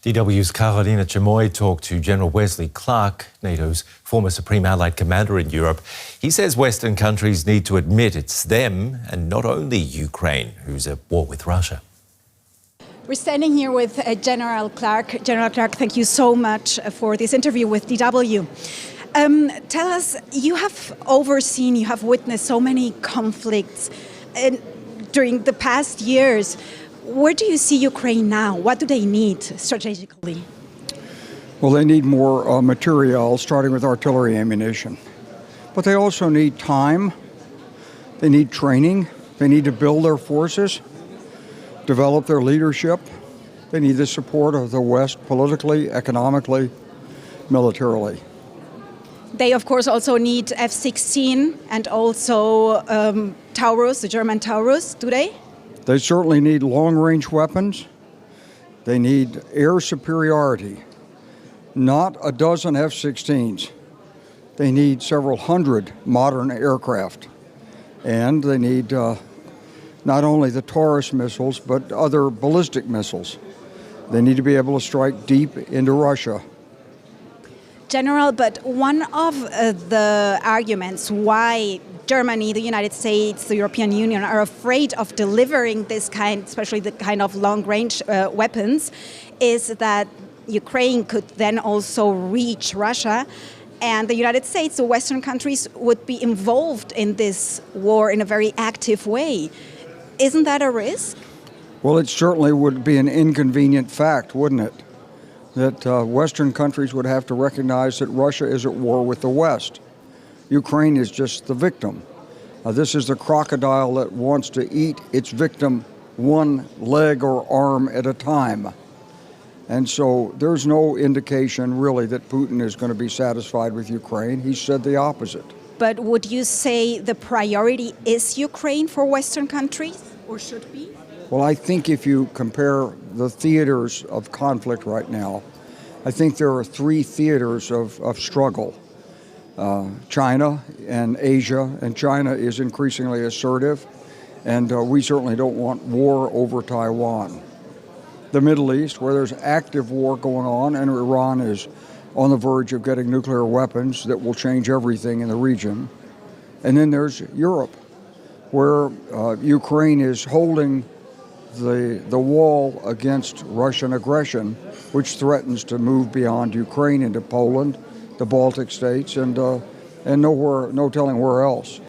DW's Carolina Chamoy talked to General Wesley Clark, NATO's former Supreme Allied Commander in Europe. He says Western countries need to admit it's them and not only Ukraine who's at war with Russia. We're standing here with General Clark. General Clark, thank you so much for this interview with DW. Tell us, you have witnessed so many conflicts during the past years. Where do you see Ukraine now? What do they need strategically? Well, they need more material, starting with artillery ammunition. But they also need time. They need training. They need to build their forces, develop their leadership. They need the support of the West politically, economically, militarily. They, of course, also need F-16 and also Taurus, the German Taurus, do they? They certainly need long-range weapons. They need air superiority, not a dozen F-16s. They need several hundred modern aircraft. And they need not only the Taurus missiles, but other ballistic missiles. They need to be able to strike deep into Russia. General, but one of the arguments why Germany, the United States, the European Union are afraid of delivering this kind, especially the kind of long-range weapons, is that Ukraine could then also reach Russia, and the United States, the Western countries, would be involved in this war in a very active way. Isn't that a risk? Well, it certainly would be an inconvenient fact, wouldn't it? That Western countries would have to recognize that Russia is at war with the West. Ukraine is just the victim. This is the crocodile that wants to eat its victim one leg or arm at a time. And so there's no indication really that Putin is going to be satisfied with Ukraine. He said the opposite. But would you say the priority is Ukraine for Western countries, or should be? Well, I think if you compare the theaters of conflict right now, I think there are three theaters of struggle. China and Asia, and China is increasingly assertive, and we certainly don't want war over Taiwan. The Middle East, where there's active war going on, and Iran is on the verge of getting nuclear weapons that will change everything in the region. And then there's Europe, where Ukraine is holding the wall against Russian aggression, which threatens to move beyond Ukraine into Poland, the Baltic states, and no telling where else.